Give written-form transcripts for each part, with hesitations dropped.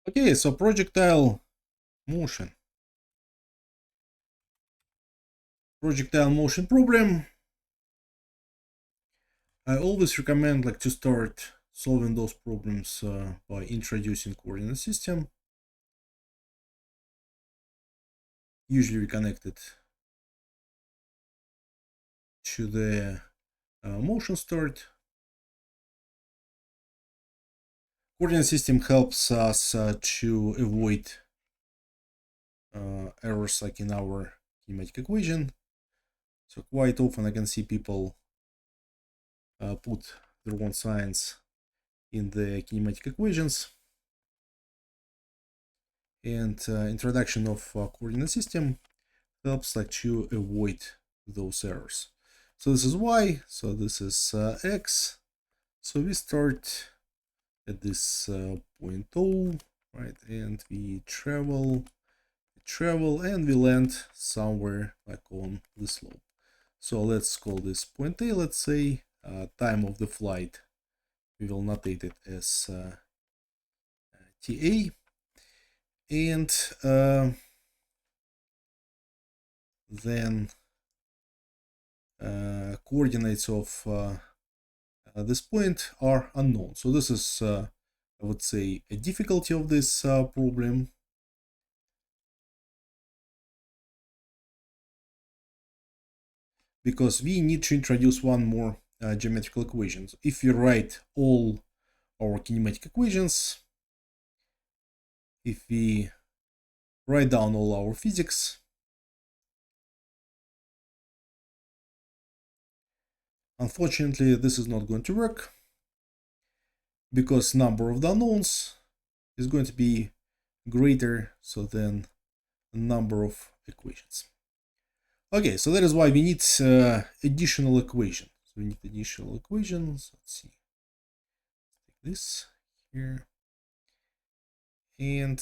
Okay, so projectile motion. Projectile motion problem. I always recommend to start solving those problems by introducing coordinate system. Usually we connect it to the motion start. Coordinate system helps us to avoid errors like in our kinematic equation. So quite often I can see people put their own signs in the kinematic equations. And introduction of coordinate system helps to avoid those errors. So this is y, so this is x. So we start at this point O, right? And we travel, and we land somewhere on the slope. So let's call this point A, let's say. Time of the flight, we will notate it as TA. And then coordinates of this point are unknown. So this is, I would say, a difficulty of this problem. Because we need to introduce one more geometrical equation. If we write all our kinematic equations, if we write down all our physics, unfortunately this is not going to work, because number of the unknowns is going to be greater than the number of equations. Okay, so that is why we need additional equation. So we need additional equations. Let's see. Take this here. And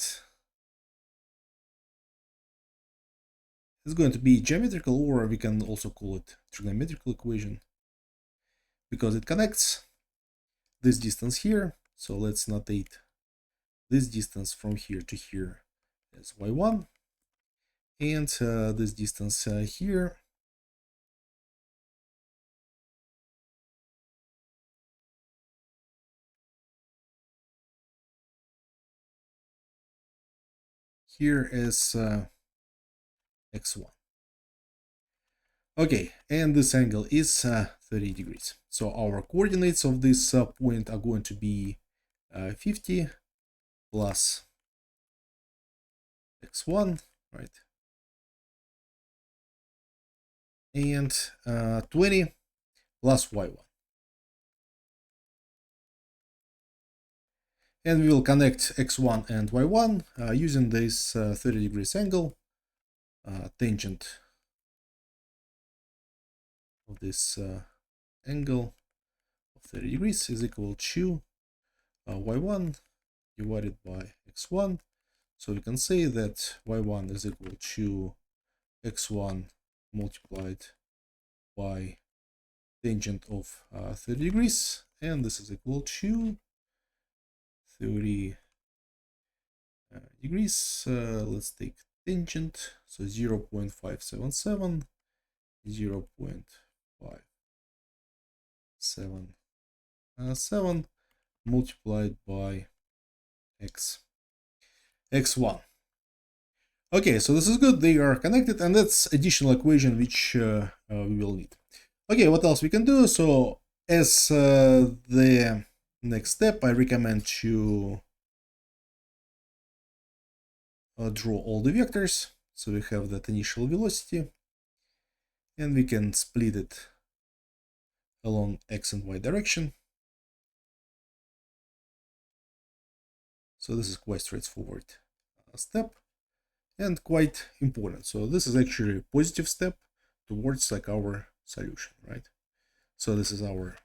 it's going to be geometrical, or we can also call it trigonometrical equation, because it connects this distance here. So let's notate this distance from here to here as y1, and this distance here is x1. Okay, and this angle is 30 degrees. So our coordinates of this point are going to be 50 plus x1, right? And 20 plus y1. And we will connect x1 and y1 using this 30 degrees angle. Tangent of this angle of 30 degrees is equal to y1 divided by x1. So we can say that y1 is equal to x1 multiplied by tangent of 30 degrees, and this is equal to 30 degrees. Let's take tangent, so 0 0.577, 0 0.577 multiplied by x1. Okay, so this is good, they are connected, and that's additional equation which we will need. Okay, what else we can do? So as the next step, I recommend to draw all the vectors. So we have that initial velocity, and we can split it along x and y direction. So this is quite straightforward step and quite important. So this is actually a positive step towards our solution, right? So this is our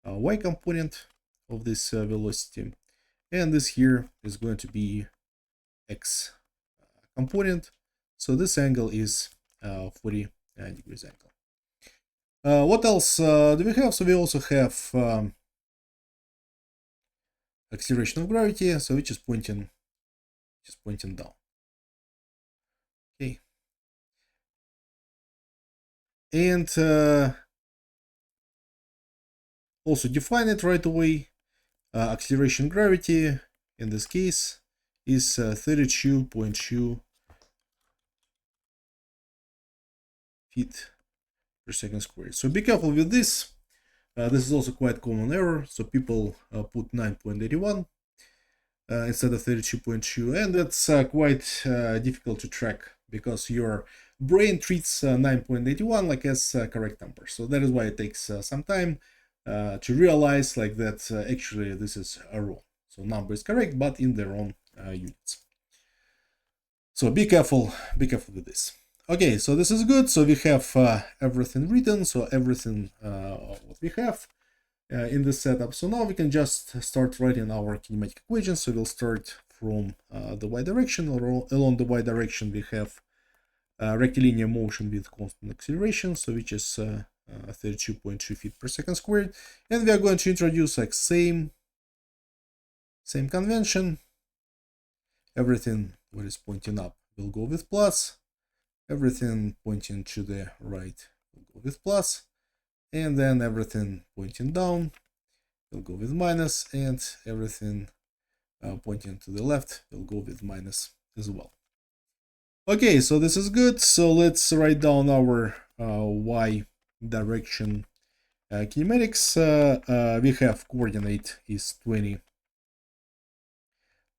y component of this velocity, and this here is going to be x component. So this angle is 40 degrees angle. What else do we have? So we also have acceleration of gravity, so which is pointing down. Okay, and also define it right away. Acceleration gravity in this case is 32.2 feet per second squared. So be careful with this. This is also quite common error. So people put 9.81 instead of 32.2, and that's quite difficult to track because your brain treats 9.81 like as a correct number. So that is why it takes some time to realize like that actually this is wrong. So number is correct, but in the wrong units. So be careful with this. Okay, so this is good. So we have everything written. So everything what we have in this setup. So now we can just start writing our kinematic equations. So we'll start from the y direction, or along the y direction we have rectilinear motion with constant acceleration, so which is 32.2 feet per second squared. And we are going to introduce like same convention. Everything what is pointing up will go with plus. Everything pointing to the right will go with plus. And then everything pointing down will go with minus, and everything pointing to the left will go with minus as well. Okay, so this is good. So let's write down our y direction kinematics. We have coordinate is 20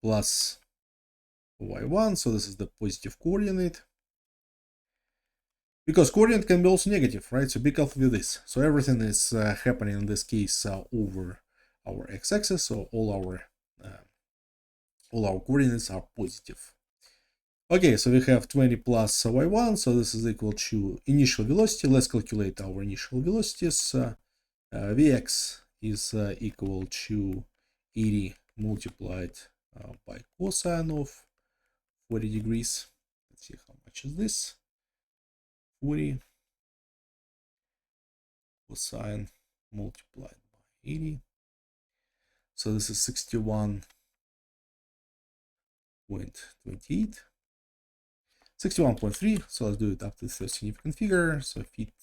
plus y1, so this is the positive coordinate. Because coordinate can be also negative, right? So be careful with this. So everything is happening in this case over our x-axis, so all our coordinates are positive. Okay, so we have 20 plus y1, so this is equal to initial velocity. Let's calculate our initial velocities. Vx is equal to 80 multiplied by cosine of 40 degrees. Let's see how much is this. 40 cosine multiplied by 80. So this is 61.28. 61.3, so let's do it up to the third significant figure, so feet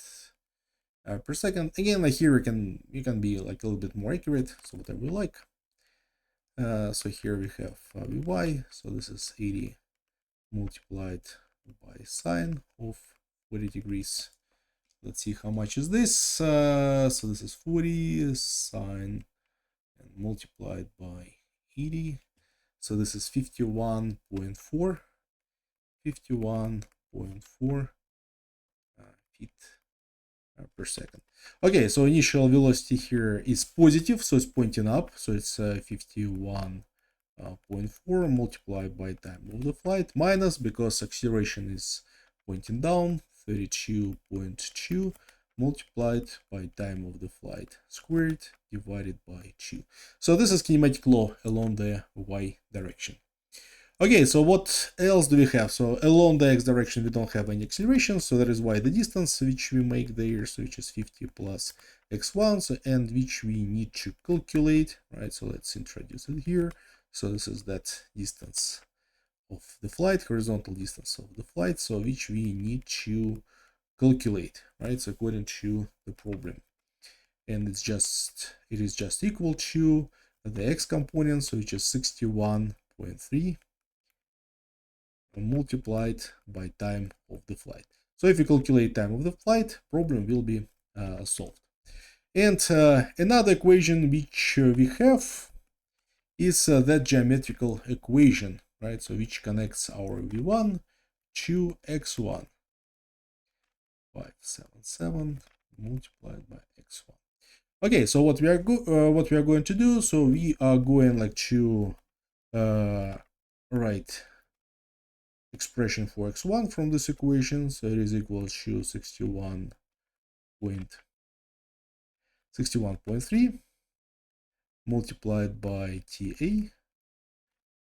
per second. Again, like here you can be like a little bit more accurate, so whatever you like. So here we have Vy, so this is 80 multiplied by sine of 40 degrees. Let's see how much is this. So this is 40 sine and multiplied by 80. So this is 51.4. 51.4 feet per second. Okay, so initial velocity here is positive, so it's pointing up, so it's 51.4 multiplied by time of the flight, minus, because acceleration is pointing down, 32.2 multiplied by time of the flight squared divided by 2. So this is kinematic law along the y direction. Okay, so what else do we have? So along the x direction we don't have any acceleration, so that is why the distance which we make there, so which is 50 plus x1, so, and which we need to calculate, right? So let's introduce it here. So this is that distance of the flight, horizontal distance of the flight, so which we need to calculate, right? So according to the problem, and it is just equal to the x component, so which is 61.3 multiplied by time of the flight. So if you calculate time of the flight, problem will be solved. And another equation which we have is that geometrical equation, right? So which connects our v1 to x1. 577 multiplied by x1. Okay, so what we are going to do, so we are going like to write expression for x1 from this equation, so it is equal to 61.3 multiplied by ta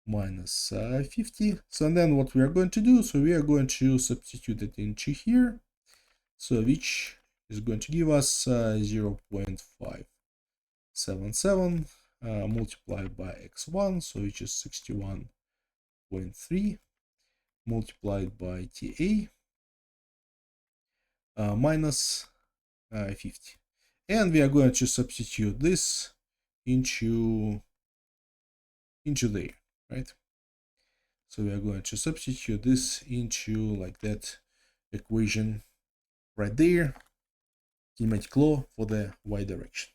minus 50. So and then what we are going to do, so we are going to substitute it into here, so which is going to give us 0.577 multiplied by x1, so which is 61.3 multiplied by TA minus 50. And we are going to substitute this into there, right? So we are going to substitute this into like that equation right there, kinematic law for the y direction.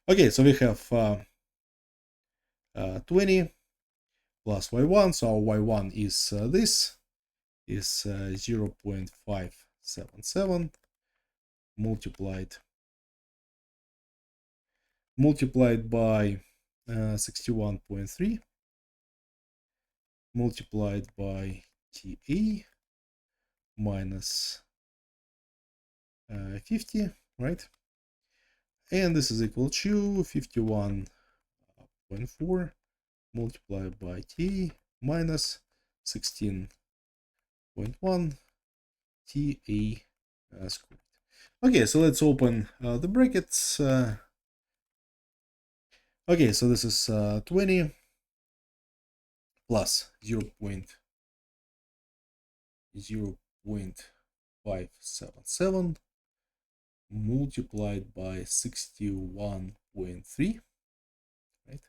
Okay, so we have 20 plus y1, so our y1 is this, is 0.577 multiplied by 61.3 multiplied by TA minus 50, right? And this is equal to 51.4 multiplied by TA minus 16.1 TA squared. Okay, so let's open the brackets. Okay, so this is 20 plus 0.577 multiplied by 61.3, right?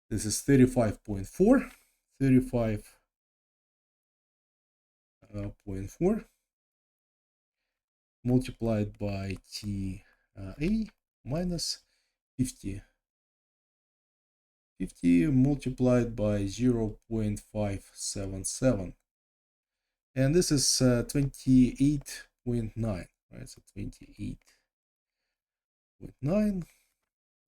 This is 35.4, 35.4 multiplied by TA minus 50 multiplied by 0.577, and this is 28.9, right? So 28.9,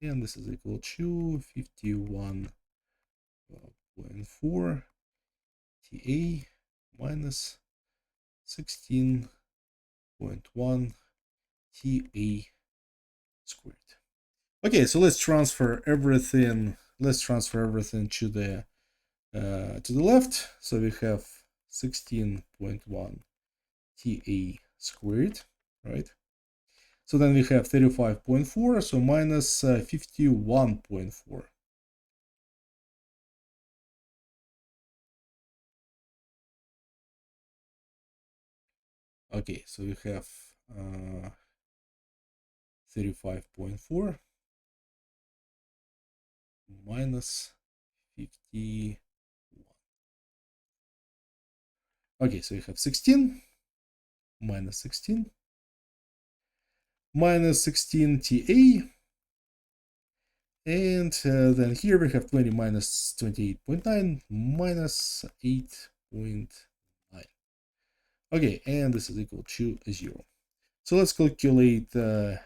and this is equal to 51.4 TA minus 16.1 TA squared. Okay, so let's transfer everything. Let's transfer everything to the left. So we have 16.1 TA squared, right? So then we have 35.4, so minus 51.4. Okay, so we have 35.4 minus 51. Okay, so we have 16 minus 16 minus 16 TA, and then here we have 20 minus 28.9 minus 8.9. Okay, and this is equal to 0. So let's calculate TA,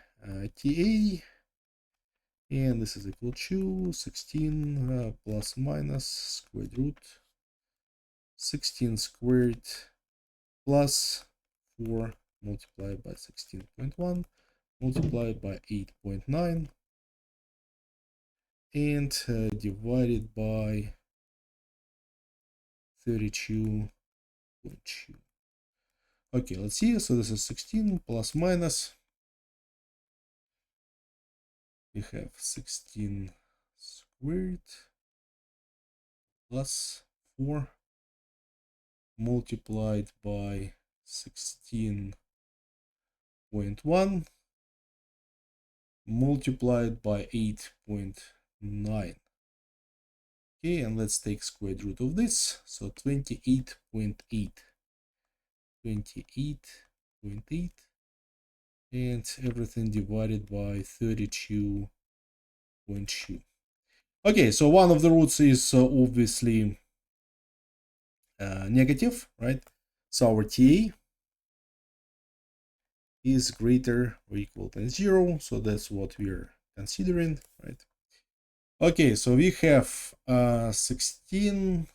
and this is equal to 16 plus minus square root 16 squared plus 4 multiplied by 16.1 multiplied by 8.9 and divided by 32.2. Okay, let's see. So this is 16 plus minus. We have 16 squared plus 4 multiplied by 16.1 multiplied by 8.9. Okay, and let's take square root of this. So 28.8. 28.8 and everything divided by 32.2. Okay, so one of the roots is obviously negative, right? So our TA is greater or equal than 0, so that's what we're considering, right? Okay, so we have 16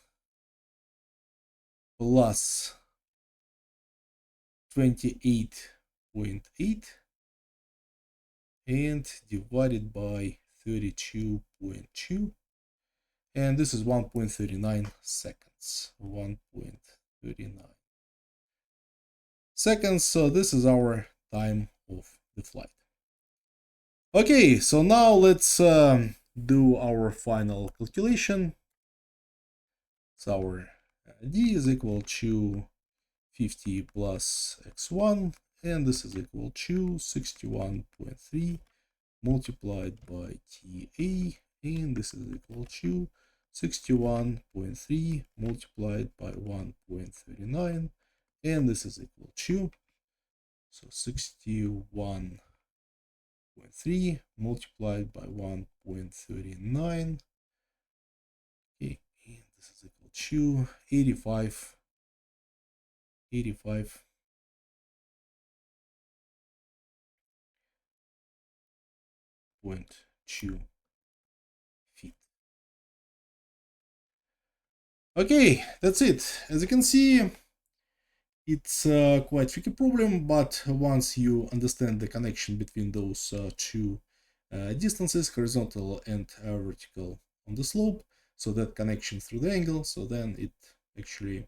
plus 28.8 and divided by 32.2, and this is 1.39 seconds. 1.39 seconds. So this is our time of the flight. Okay, so now let's do our final calculation. So our d is equal to 50 plus x1, and this is equal to 61.3 multiplied by TA, and this is equal to 61.3 multiplied by 1.39, and this is equal to, so 61.3 multiplied by 1.39, okay, and this is equal to 85.2 feet. Okay, that's it. As you can see, it's quite tricky problem, but once you understand the connection between those two distances, horizontal and vertical on the slope, so that connection through the angle, so then it actually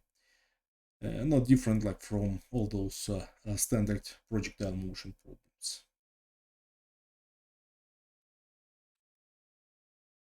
not different like from all those standard projectile motion problems.